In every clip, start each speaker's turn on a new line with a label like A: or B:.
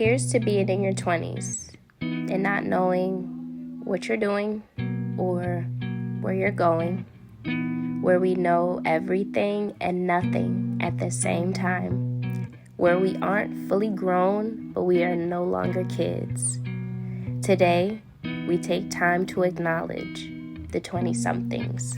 A: Here's to being in your 20s and not knowing what you're doing or where you're going, where we know everything and nothing at the same time, where we aren't fully grown, but we are no longer kids. Today, we take time to acknowledge the 20-somethings.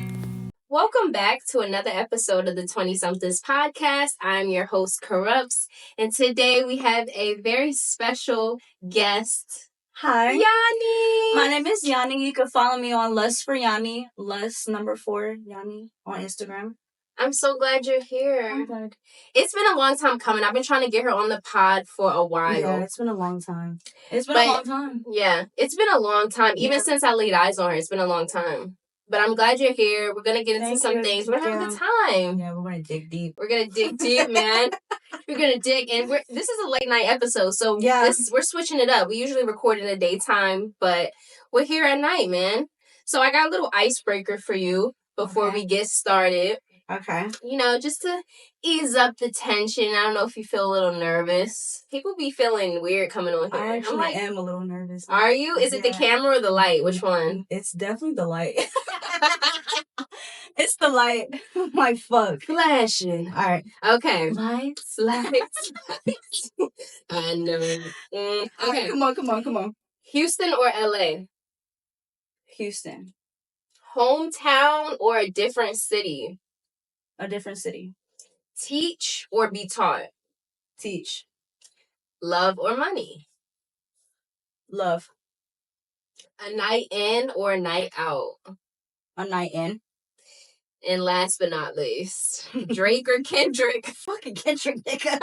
A: Welcome back to another episode of the 20-somethings podcast. I'm your host, Corrupts, and today we have a very special guest.
B: Hi.
A: Yani!
B: My name is Yani. You can follow me on Lust for Yani, Lust4 Yani on Instagram.
A: I'm so glad you're here.
B: I'm glad.
A: It's been a long time coming. I've been trying to get her on the pod for a while.
B: Yeah, it's been a long time. Yeah,
A: it's been a long time. Even since I laid eyes on her, it's been a long time. But I'm glad you're here. We're going to get into some things. We're going to have a good time.
B: Yeah, we're going to dig deep.
A: We're going to dig deep, man. We're going to dig. And this is a late night episode, so we're switching it up. We usually record in the daytime, but we're here at night, man. So I got a little icebreaker for you before we get started.
B: Okay.
A: You know, just to ease up the tension. I don't know if you feel a little nervous. People be feeling weird coming on here.
B: I actually am a little nervous.
A: Are you? Is it the camera or the light? Which one?
B: It's definitely the light. It's the light. My fuck.
A: Flashing.
B: All right.
A: Okay.
B: Lights.
A: I know. Okay.
B: Right, come on.
A: Houston or LA?
B: Houston.
A: Hometown or a different city?
B: A different city.
A: Teach or be taught?
B: Teach.
A: Love or money?
B: Love.
A: A night in or a night out?
B: A night in.
A: And last but not least, Drake or Kendrick?
B: Fucking Kendrick, nigga.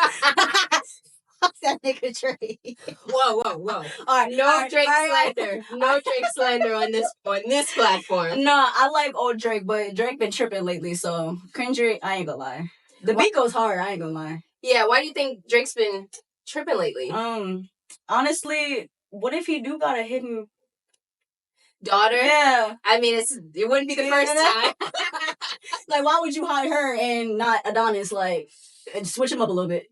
B: Fuck that nigga Drake.
A: Whoa. All right, no Drake slander. No Drake slander on this platform.
B: No, I like old Drake, but Drake been tripping lately, so Kendrick, I ain't gonna lie. The beat goes hard, I ain't gonna lie.
A: Yeah, why do you think Drake's been tripping lately?
B: Honestly, what if he do got a hidden
A: daughter?
B: Yeah.
A: I mean, it wouldn't be the first time.
B: Like, why would you hide her and not Adonis? Like, and switch him up a little bit.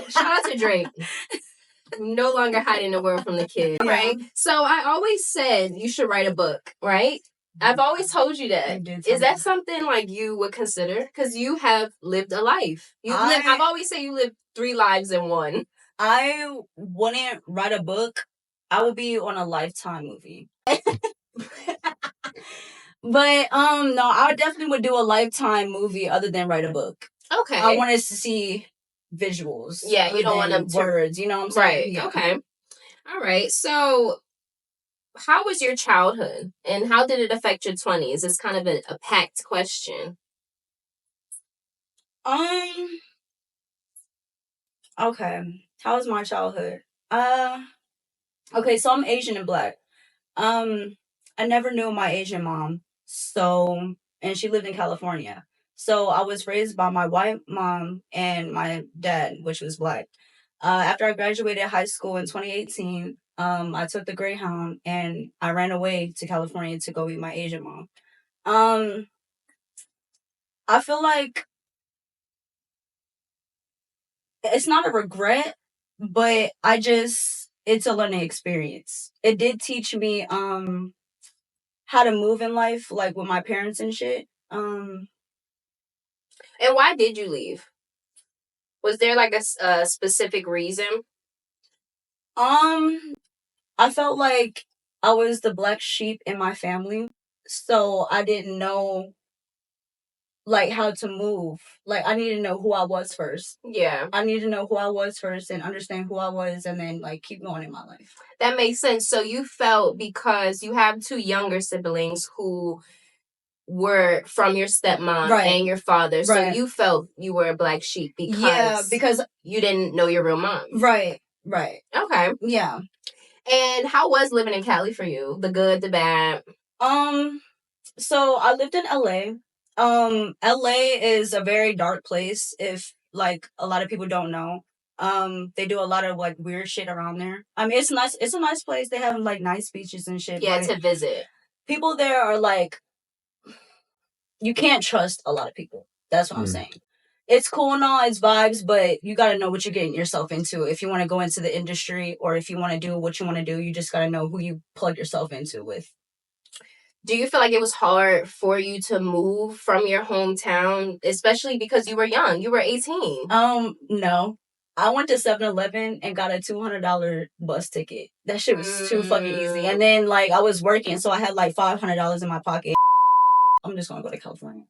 A: Shout out to Drake. No longer hiding the world from the kid, right? So I always said you should write a book, right? I've always told you that. Is that something like you would consider? Because you have lived a life. I've always said you lived 3 lives in one.
B: I wouldn't write a book. I would be on a Lifetime movie. But no, I definitely would do a Lifetime movie other than write a book.
A: Okay.
B: I wanted to see visuals.
A: Yeah, you don't want them
B: words, you know what I'm saying?
A: Right. Yeah. Okay. All right. So how was your childhood and how did it affect your 20s? It's kind of a packed question.
B: Okay. How was my childhood? Okay, so I'm Asian and Black. I never knew my Asian mom. And she lived in California. So I was raised by my white mom and my dad, which was Black. After I graduated high school in 2018, I took the Greyhound and I ran away to California to go meet my Asian mom. I feel like it's not a regret, but it's a learning experience. It did teach me how to move in life, like with my parents and shit.
A: And why did you leave? Was there like a specific reason?
B: I felt like I was the black sheep in my family, so I didn't know like how to move. Like I needed to know who I was first.
A: Yeah.
B: I needed to know who I was first and understand who I was and then like keep going in my life.
A: That makes sense. So you felt because you have 2 younger siblings who were from your stepmom and your father. So you felt you were a black sheep because you didn't know your real mom.
B: Right.
A: Okay.
B: Yeah.
A: And how was living in Cali for you? The good, the bad?
B: So I lived in LA. LA is a very dark place if like a lot of people don't know. They do a lot of like weird shit around there. I mean it's nice, it's a nice place. They have like nice beaches and shit.
A: Yeah, to visit.
B: People there are like you can't trust a lot of people. That's what I'm saying. it's cool and all, it's vibes, but you gotta know what you're getting yourself into. If you want to go into the industry or if you want to do what you want to do, you just gotta know who you plug yourself into with.
A: Do you feel like it was hard for you to move from your hometown, especially because you were young? You were 18.
B: No. I went to 7-Eleven and got a $200 bus ticket. That shit was too fucking easy. And then, like, I was working, so I had, like, $500 in my pocket. I'm just gonna go to California.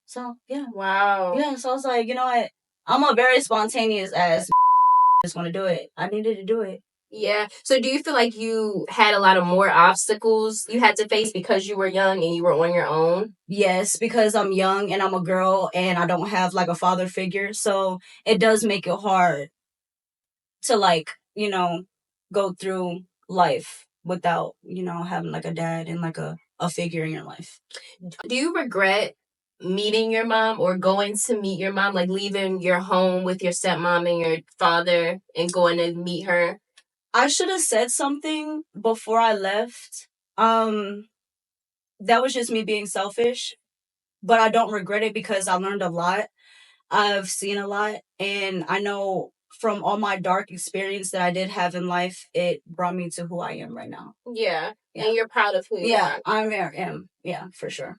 B: So, yeah.
A: Wow.
B: Yeah, so I was like, you know what? I'm a very spontaneous ass. Just gonna do it. I needed to do it.
A: Yeah. So do you feel like you had a lot of more obstacles you had to face because you were young and you were on your own?
B: Yes, because I'm young and I'm a girl and I don't have like a father figure. So it does make it hard to like, you know, go through life without, you know, having like a dad and like a figure in your life.
A: Do you regret meeting your mom or going to meet your mom, like leaving your home with your stepmom and your father and going to meet her?
B: I should have said something before I left. That was just me being selfish, but I don't regret it because I learned a lot. I've seen a lot, and I know from all my dark experience that I did have in life, it brought me to who I am right now.
A: Yeah. And you're proud of who you are.
B: Yeah, I am. Yeah, for sure.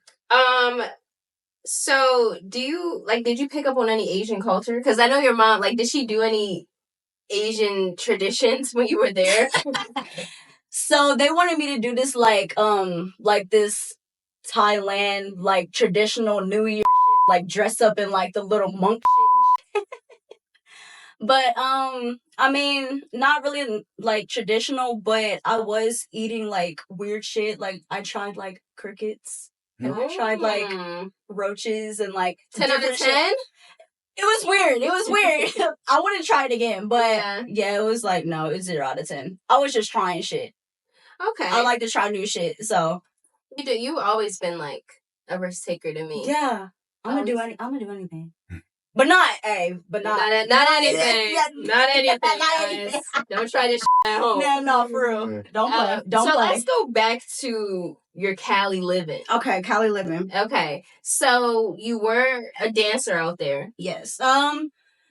A: So did you pick up on any Asian culture? Because I know your mom, like, did she do any Asian traditions when you were there?
B: So they wanted me to do this like this Thailand like traditional New Year shit, like dress up in like the little monk shit. But I mean, not really like traditional, but I was eating like weird shit. Like I tried like crickets and I tried like roaches and like
A: 10 out of 10?
B: Shit. It was weird. I wouldn't try it again, but yeah, it was like no, it was 0 out of 10. I was just trying shit.
A: Okay.
B: I like to try new shit, so
A: you've always been like a risk taker to me.
B: Yeah. I'm gonna do anything. But not anything.
A: Not anything. Guys. Don't try this shit at home.
B: No, for real. Don't play. Don't play.
A: Let's go back to your Cali living.
B: Okay, Cali living.
A: Okay. So you were a dancer out there.
B: Yes.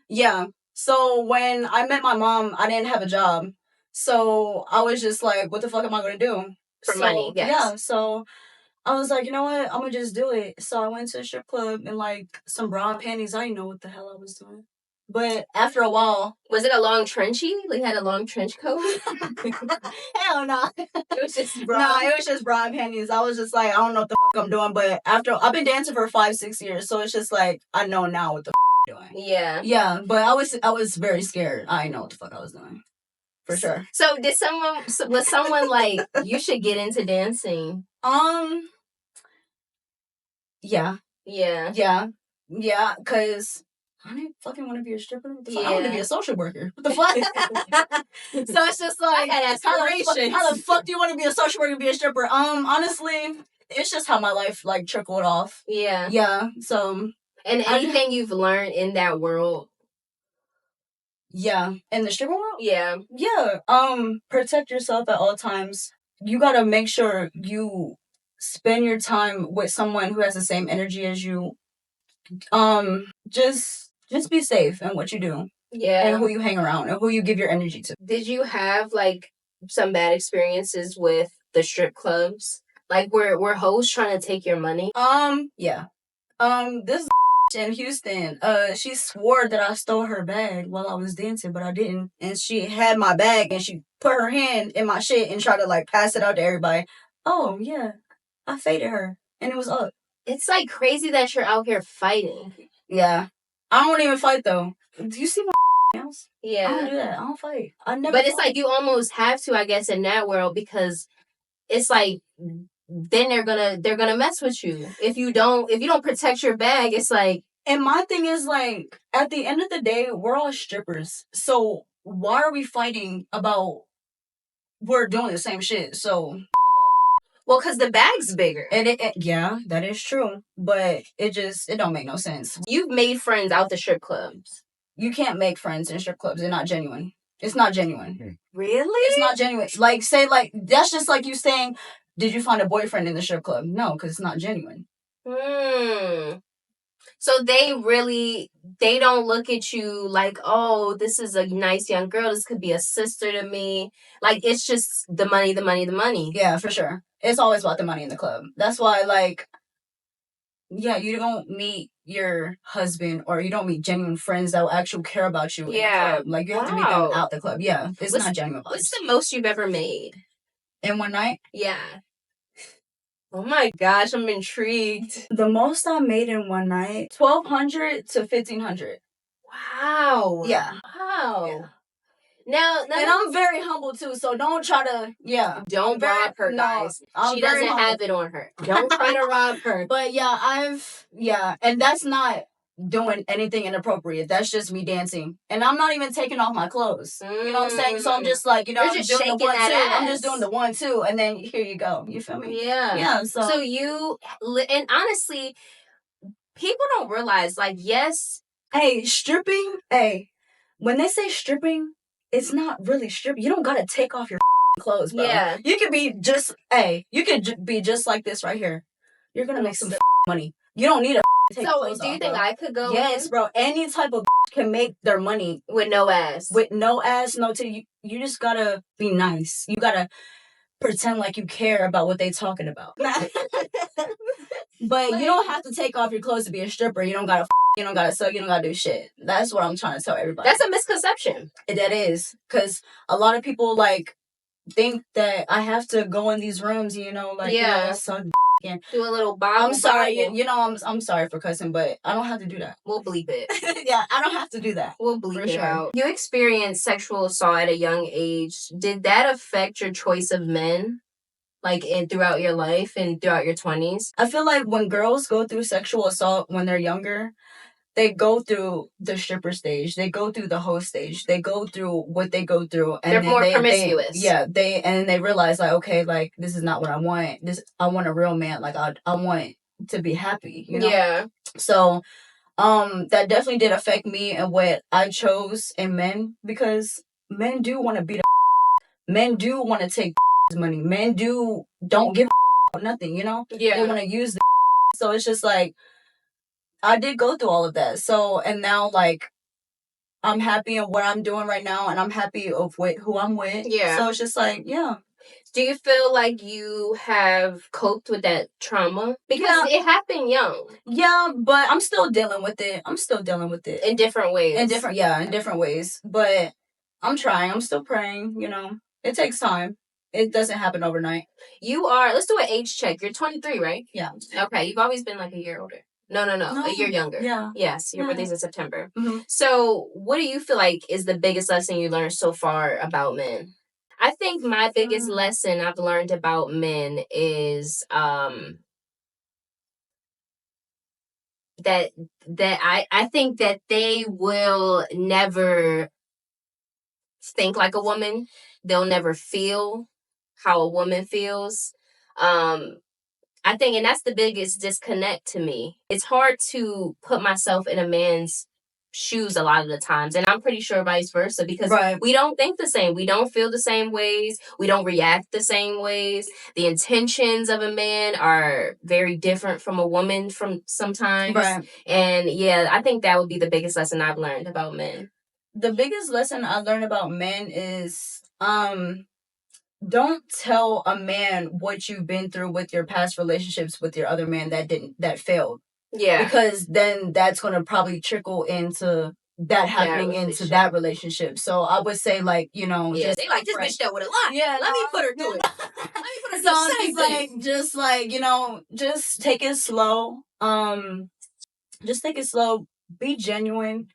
B: Yeah. So when I met my mom, I didn't have a job. So I was just like, what the fuck am I gonna do?
A: For money, yes.
B: Yeah, so I was like, you know what? I'm gonna just do it. So I went to a strip club in like some bra and panties. I didn't know what the hell I was doing. But after a while...
A: Was it a long trenchy? Like, had a long trench coat?
B: Hell no.
A: It was just bra.
B: No, it was just bra and panties. I was just like, I don't know what the fuck I'm doing. But I've been dancing for 5-6 years. So it's just like, I know now what the fuck I'm doing.
A: Yeah.
B: Yeah, but I was very scared. I didn't know what the fuck I was doing. For sure.
A: So was someone like, you should get into dancing?
B: Yeah.
A: Yeah.
B: Yeah. Yeah, because I didn't fucking want to be a stripper. What the fuck? I want to be a social worker. What the fuck? So it's just like, how the fuck do you want to be a social worker and be a stripper? Honestly, it's just how my life like trickled off.
A: Yeah.
B: Yeah. So.
A: And anything you've learned in that world?
B: Yeah. In the stripper world?
A: Yeah.
B: Yeah. Protect yourself at all times. You gotta make sure you spend your time with someone who has the same energy as you. Just be safe in what you do.
A: Yeah.
B: And who you hang around and who you give your energy to.
A: Did you have like some bad experiences with the strip clubs? Like were hoes trying to take your money?
B: Yeah. This in Houston, she swore that I stole her bag while I was dancing, but I didn't. And she had my bag and she put her hand in my shit and tried to like pass it out to everybody. Oh yeah, I faded her and it was up.
A: It's like crazy that you're out here fighting.
B: Yeah, I don't even fight though. Do you see my nails?
A: Yeah,
B: I don't do that. I don't fight. I never.
A: But it's like you almost have to, I guess, in that world because it's like then they're gonna mess with you if you don't protect your bag. It's like.
B: And my thing is like at the end of the day, we're all strippers. So why are we fighting about we're doing the same shit? So.
A: Well, because the bag's bigger.
B: And yeah, that is true. But it don't make no sense.
A: You've made friends out the strip clubs.
B: You can't make friends in strip clubs. They're not genuine. It's not genuine.
A: Really?
B: It's not genuine. Like, say, like, that's just like you saying, did you find a boyfriend in the strip club? No, because it's not genuine.
A: So they don't look at you like, oh, this is a nice young girl. This could be a sister to me. Like, it's just the money, the money, the money.
B: Yeah, for sure. It's always about the money in the club. That's why, like, yeah, you don't meet your husband or you don't meet genuine friends that will actually care about you in the club. Like, you have to meet them out the club. Yeah, it's not genuine vibes.
A: What's the most you've ever made?
B: In one night?
A: Yeah. Oh my gosh, I'm intrigued.
B: The most I made in one night, $1,200 to $1,500.
A: Wow.
B: Yeah.
A: Wow. Yeah. Now,
B: and I'm very humble too, so don't try to,
A: don't rob her, guys. No, she doesn't have it on her. Don't try to rob her.
B: But and that's not doing anything inappropriate. That's just me dancing. And I'm not even taking off my clothes. You know what I'm saying? So I'm just like, I'm just doing the 1, 2. I'm just doing the 1, 2, and then here you go. You feel me?
A: Yeah.
B: Yeah,
A: So you, and honestly, people don't realize, like, yes.
B: Hey, stripping, when they say stripping, it's not really stripping. You don't gotta take off your clothes, bro.
A: Yeah.
B: You could be just, be just like this right here. You're gonna make some money. You don't need to take clothes off.
A: So, do you think I could go?
B: Yes, bro. Any type of can make their money
A: with no ass.
B: With no ass, no titty. You just gotta be nice. You gotta pretend like you care about what they talking about. But you don't have to take off your clothes to be a stripper. You don't gotta you don't gotta suck, you don't gotta do shit. That's what I'm trying to tell everybody.
A: That's a misconception.
B: That is. Because a lot of people, like, think that I have to go in these rooms, suck and
A: do a little bobble.
B: I'm sorry, I'm sorry for cussing, but I don't have to do that.
A: We'll bleep it.
B: Yeah, I don't have to do that.
A: We'll bleep it out. You experienced sexual assault at a young age. Did that affect your choice of men? Like, throughout your life and throughout your 20s?
B: I feel like when girls go through sexual assault when they're younger, they go through the stripper stage. They go through the host stage. They go through what they go through. And
A: they're more promiscuous.
B: They realize, like, okay, like, this is not what I want. I want a real man. Like, I want to be happy,
A: Yeah.
B: So, that definitely did affect me and what I chose in men, because men do want to beat up. Men do want to take money. Men don't give about nothing,
A: Yeah.
B: They want to use the so it's just like, I did go through all of that. So, and now, like, I'm happy in what I'm doing right now, and I'm happy of who I'm with.
A: Yeah.
B: So it's just like, yeah.
A: Do you feel like you have coped with that trauma? Because it happened young.
B: Yeah, but I'm still dealing with it.
A: In different ways.
B: In different ways. But I'm trying. I'm still praying, It takes time. It doesn't happen overnight.
A: Let's do an age check. You're 23, right?
B: Yeah.
A: Okay, you've always been like a year older. No, a year younger.
B: Yeah.
A: Yes, your birthday's in September.
B: Mm-hmm.
A: So, what do you feel like is the biggest lesson you learned so far about men? I think my biggest lesson I've learned about men is that I think that they will never think like a woman. They'll never feel how a woman feels. I think, and that's the biggest disconnect to me. It's hard to put myself in a man's shoes a lot of the times, and I'm pretty sure vice versa, because we don't think the same. We don't feel the same ways. We don't react the same ways. The intentions of a man are very different from a woman from sometimes. And yeah, I think that would be the biggest lesson I've learned about men.
B: The biggest lesson I learned about men is don't tell a man what you've been through with your past relationships with your other man that failed.
A: Yeah.
B: Because then that's going to probably trickle into that happening into that relationship. So I would say, like, just
A: they like, this bitch dealt with a lot.
B: Yeah,
A: let me put her through it. Let me put her through the same thing.
B: Just take it slow. Just take it slow. Be genuine.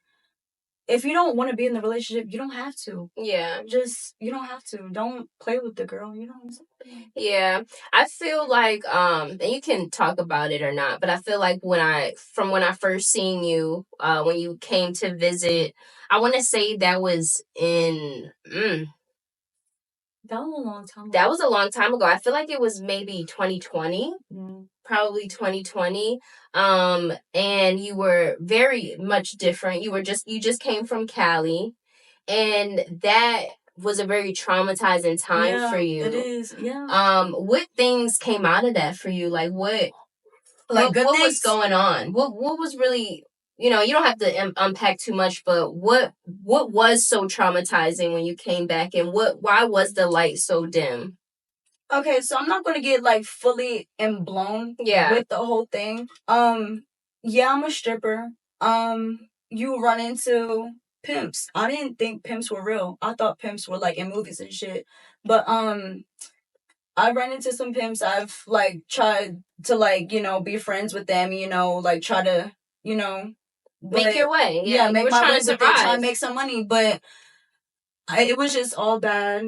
B: If you don't want to be in the relationship, you don't have to.
A: Yeah.
B: You don't have to. Don't play with the girl,
A: Yeah. I feel like, and you can talk about it or not, but I feel like when I first seen you, when you came to visit, I want to say that was in,
B: that was a long time ago.
A: That was a long time ago. I feel like it was maybe 2020.
B: Mm.
A: Probably 2020. And you were very much different. You just came from Cali, and that was a very traumatizing time for you.
B: It is. Yeah.
A: What things came out of that for you? Like, what
B: Like
A: what was going on? What was really, you don't have to unpack too much, but what was so traumatizing when you came back, and why was the light so dim?
B: Okay, so I'm not gonna get like fully blown with the whole thing. Yeah, I'm a stripper. You run into pimps. I didn't think pimps were real. I thought pimps were like in movies and shit. But I ran into some pimps. I've like tried to like, be friends with them, like try to,
A: make your way.
B: Yeah, make my way, but they try to make some money, but it was just all bad,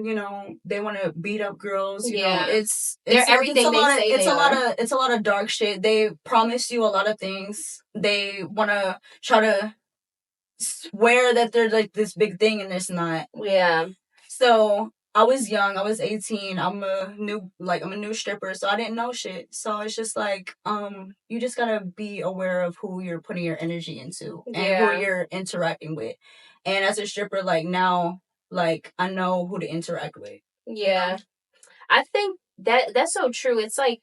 B: they want to beat up girls, it's everything they say. It's a lot of dark shit. They promise you a lot of things. They want to try to swear that they're like this big thing, and it's not. Yeah. So I was young. I was 18. I'm a new stripper, so I didn't know shit. So it's just like, you just gotta be aware of who you're putting your energy into and who you're interacting with. And as a stripper, like now, like I know who to interact with. Yeah.
A: I think that's so true. It's like,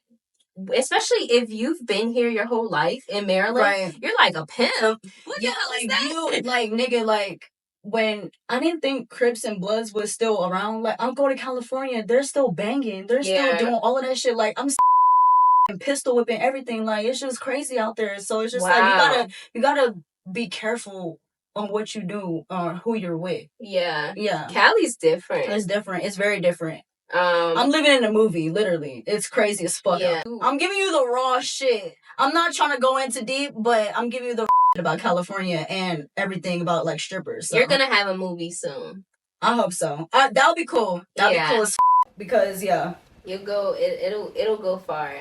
A: especially if you've been here your whole life in Maryland, right? You're like a pimp. What the hell is that?
B: You, like, nigga, like, when I didn't think Crips and Bloods was still around, like, I'm going to California, they're still banging, they're still doing all of that shit, like, I'm and pistol whipping everything, like, it's just crazy out there. So it's just like you gotta be careful on what you do or who you're with. Yeah.
A: Cali's different.
B: It's different. It's very different. I'm living in a movie, literally. It's crazy as fuck. Yeah. I'm giving you the raw shit. I'm not trying to go into deep, but I'm giving you the raw shit about California and everything about like strippers. So.
A: You're gonna have a movie soon.
B: I hope so. That'll be cool. That'll be cool as because
A: you'll go. It'll go far.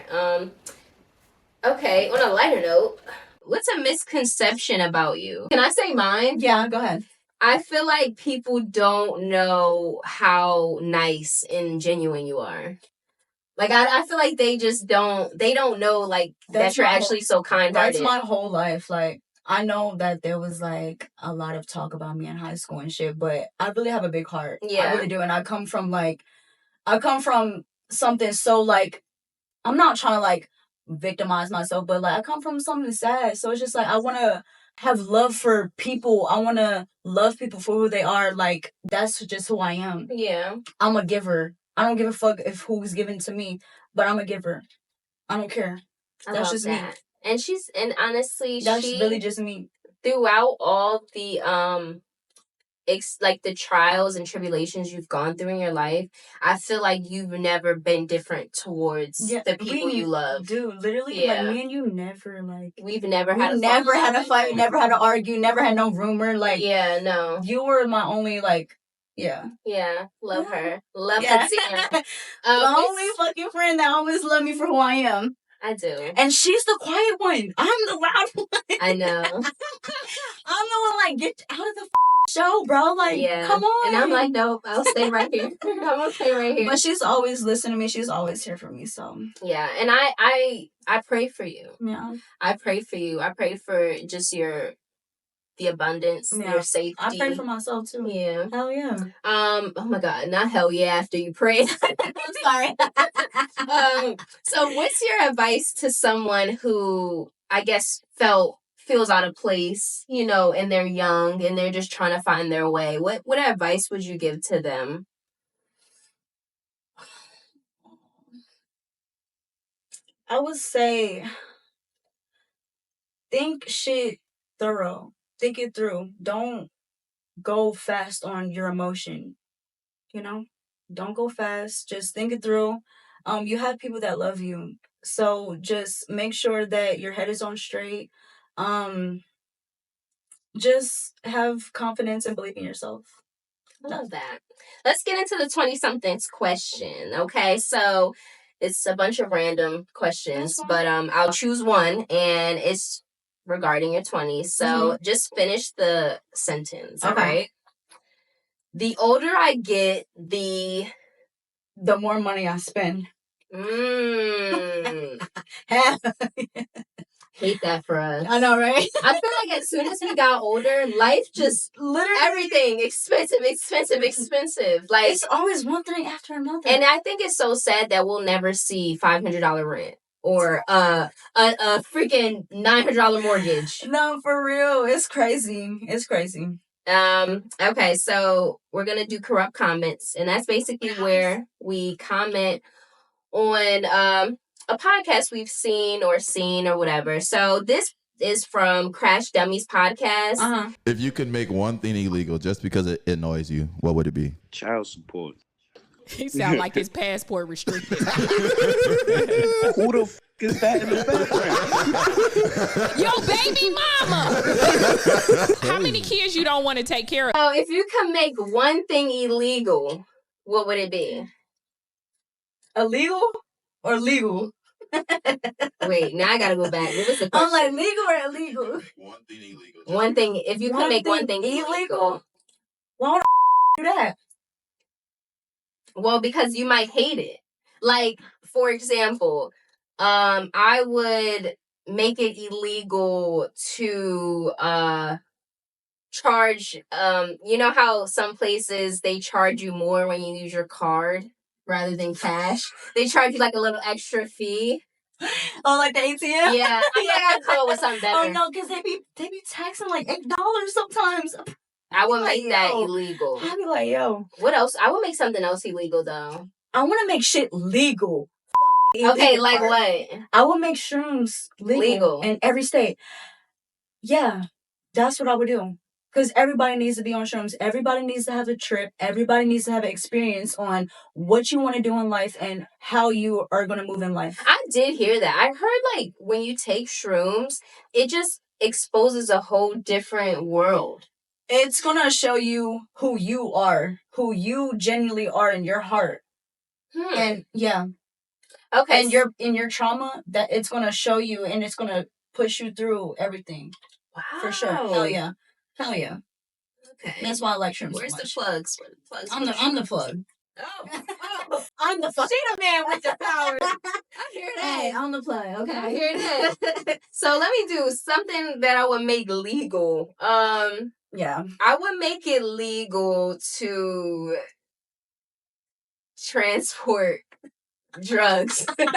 A: Okay. On a lighter note, what's a misconception about you? Can I say mine?
B: Yeah, go ahead.
A: I feel like people don't know how nice and genuine you are. Like, I feel like they just don't know, like, that you're actually so kind-hearted.
B: That's my whole life. Like, I know that there was, like, a lot of talk about me in high school and shit, but I really have a big heart. Yeah. I really do. And I come from something so, like, I'm not trying to, like, victimize myself, but, like, I come from something sad. So it's just, like, I want to have love for people. I want to love people for who they are. Like, that's just who I am. Yeah. I'm a giver. I don't give a fuck if who's given to me, but I'm a giver. I don't care. That's just
A: that. Me. And honestly,
B: that's really just me.
A: Throughout all the like the trials and tribulations you've gone through in your life, I feel like you've never been different towards the people you love.
B: Dude, literally, like me and you never
A: we've never had
B: a fight, never had to argue, never had no rumor. Like
A: no,
B: you were my only
A: love her, love her.
B: The only fucking friend that always loved me for who I am.
A: I do.
B: And she's the quiet one. I'm the loud one.
A: I know.
B: I'm the one like, get out of the show, bro. Like, come on.
A: And I'm like, nope, I'll stay right here. I'm gonna stay right here.
B: But she's always listening to me. She's always here for me. So
A: yeah, and I pray for you.
B: Yeah.
A: I pray for you. I pray for just the abundance, your safety.
B: I pray for myself too.
A: Yeah.
B: Hell yeah.
A: Oh my God, not hell yeah after you pray. I'm sorry. So what's your advice to someone who I guess feels out of place, and they're young and they're just trying to find their way? What advice would you give to them?
B: I would say think shit thorough. Think it through. Don't go fast on your emotion. Don't go fast. Just think it through. You have people that love you. So just make sure that your head is on straight. Just have confidence and believe in yourself.
A: I love that. Let's get into the 20-somethings question. Okay, so it's a bunch of random questions, but I'll choose one, and it's regarding your 20s. So just finish the sentence, all right? The older I get, the
B: more money I spend.
A: Hate that for us.
B: I know, right?
A: I feel like as soon as we got older, life just literally everything expensive. Like
B: it's always one thing after another.
A: And I think it's so sad that we'll never see $500 rent.
C: or a freaking $900 mortgage.
B: No, for real. It's crazy. It's crazy.
C: Okay, so we're gonna do corrupt comments, and that's basically where we comment on a podcast we've seen or whatever. So this is from Crash Dummies Podcast.
D: If you could make one thing illegal just because it annoys you, what would it be?
E: Child support.
F: He sound like his passport restricted.
E: Who the f*** is that in the background?
F: Yo, baby mama! How many kids you don't want to take care of?
C: So if you could make one thing illegal, what would it be?
B: Illegal or legal?
C: Wait, now I gotta go back. What was the question?
B: I'm like, legal or illegal?
D: One thing illegal.
C: One thing, if you could make one thing illegal.
B: Why would do that?
C: Well, because you might hate it. Like, for example, I would make it illegal to charge, you know how some places they charge you more when you use your card rather than cash? They charge you like a little extra fee.
B: Oh, like the ATM?
C: Yeah, I gotta come up with something better.
B: Oh no, because they be taxing like $8 sometimes.
C: I would make that illegal.
B: I'd be like, yo.
C: What else? I would make something else illegal though.
B: I want to make shit legal.
C: Okay, like what?
B: I will make shrooms legal in every state. Yeah, that's what I would do. Because everybody needs to be on shrooms. Everybody needs to have a trip. Everybody needs to have an experience on what you want to do in life and how you are going to move in life.
C: I did hear that. I heard like when you take shrooms, it just exposes a whole different world.
B: It's going to show you who you are, who you genuinely are in your heart. And yeah.
C: Okay.
B: And in your trauma, that it's going to show you and it's going to push you through everything.
C: Wow.
B: For sure. Hell yeah. Hell yeah.
C: Okay.
B: That's why I like shrooms.
C: Where's
B: so much.
C: the plugs? Where the plugs?
B: I'm the plug.
C: Oh.
B: I'm the plug.
C: She the man with the power. I hear that.
B: Hey, I'm the plug. Okay.
C: I hear that. So let me do something that I would make legal.
B: Yeah.
C: I would make it legal to transport drugs. Because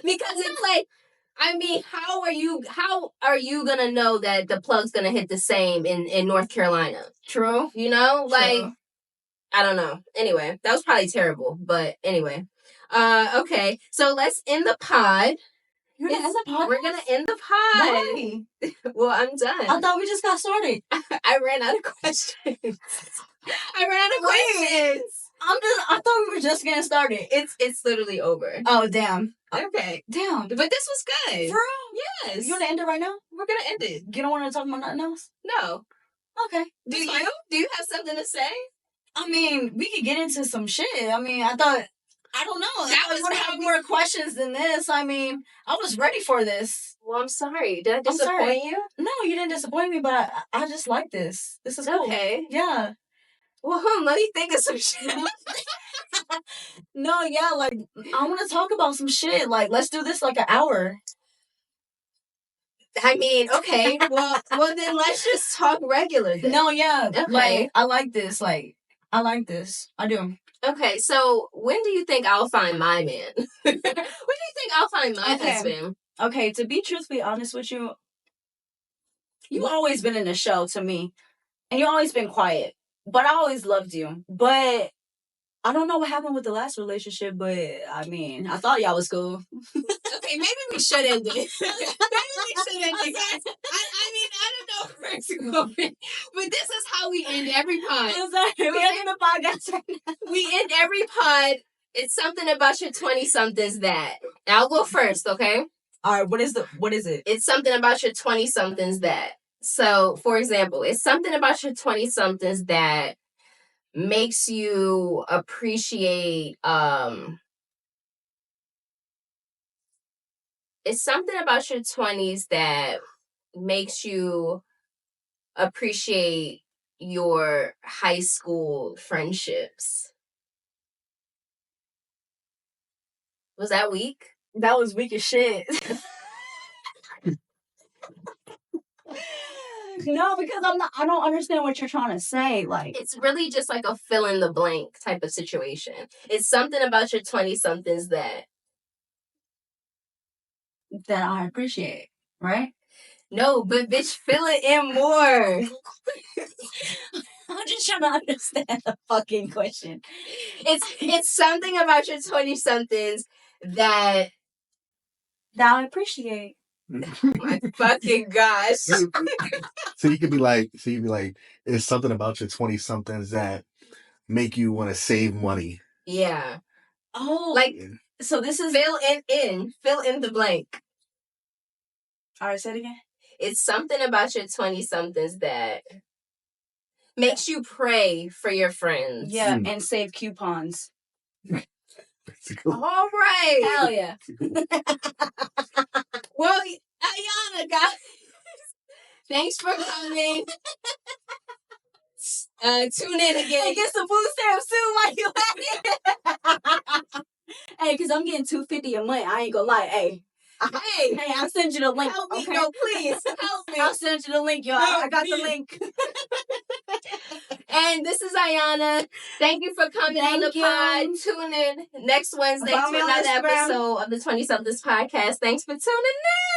C: it's like, I mean, how are you gonna know that the plug's gonna hit the same in North Carolina?
B: True.
C: You know? Like,
B: True.
C: I don't know. Anyway, that was probably terrible. But anyway. Okay. So let's end the pod.
B: You're gonna end the pod?
C: We're gonna end the pod.
B: Why?
C: Well, I'm done.
B: I thought we just got started.
C: I ran out of questions.
B: I thought we were just getting started.
C: It's literally over.
B: Oh damn.
C: Okay.
B: Damn.
C: But this was good.
B: For real?
C: Yes.
B: You wanna end it right now?
C: We're gonna end it.
B: You don't wanna talk about nothing else?
C: No.
B: Okay.
C: Do you? Do you have something to say?
B: I mean, we could get into some shit. I mean, I don't know.
C: That was
B: gonna have more questions than this. I mean, I was ready for this.
C: Well, I'm sorry. Did I disappoint you?
B: No, you didn't disappoint me, but I just like this. This is cool.
C: Okay.
B: Yeah.
C: Well, let me think of some shit.
B: No, yeah, like, I want to talk about some shit. Like, let's do this like an hour.
C: I mean, okay. Well, then let's just talk regular then.
B: No, yeah.
C: Okay.
B: Like, I like this. Like, I like this. I do.
C: Okay, so when do you think I'll find my man? When do you think I'll find my husband?
B: Okay, to be truthfully honest with you, you've always been in the show to me. And you've always been quiet. But I always loved you. But I don't know what happened with the last relationship, but I mean, I thought y'all was cool.
C: Okay, maybe we should end it. Maybe we should end it, guys. I mean, I don't know where to go, but this is how we end every pod.
B: I'm sorry, we ending the podcast right now.
C: We end every pod. It's something about your 20-somethings that. I'll go first, okay?
B: All right, what is it?
C: It's something about your 20-somethings that. So, for example, it's something about your 20-somethings that makes you appreciate it's something about your 20s that makes you appreciate your high school friendships. Was that weak?
B: That was weak as shit. No, because I don't understand what you're trying to say. Like,
C: it's really just like a fill in the blank type of situation. It's something about your 20-somethings that
B: that I appreciate, right?
C: No, but bitch, fill it in more.
B: I'm just trying to understand the fucking question.
C: It's something about your 20-somethings that
B: I appreciate.
C: my fucking gosh.
G: So you could be like, it's something about your 20-somethings that make you want to save money.
C: Yeah.
B: Oh,
C: Like,
B: so this is
C: fill in the blank.
B: all right. Say it again.
C: It's something about your 20-somethings that makes you pray for your friends.
B: Yeah, and save coupons.
C: All right.
B: Hell yeah.
C: Well, Ayana, guys, thanks for coming. Tune in again.
B: Hey, get some food stamps too while you at it. Hey, because I'm getting $250 a month. I ain't gonna lie. Hey, I'll send you the link.
C: Help me,
B: okay?
C: no, please. Help me.
B: I'll send you the link, yo. I got the link.
C: And this is Ayana. Thank you for coming on the pod. Tune in next Wednesday
B: Follow
C: to
B: me on
C: another
B: Instagram.
C: episode of the 20-somethings podcast. Thanks for tuning in.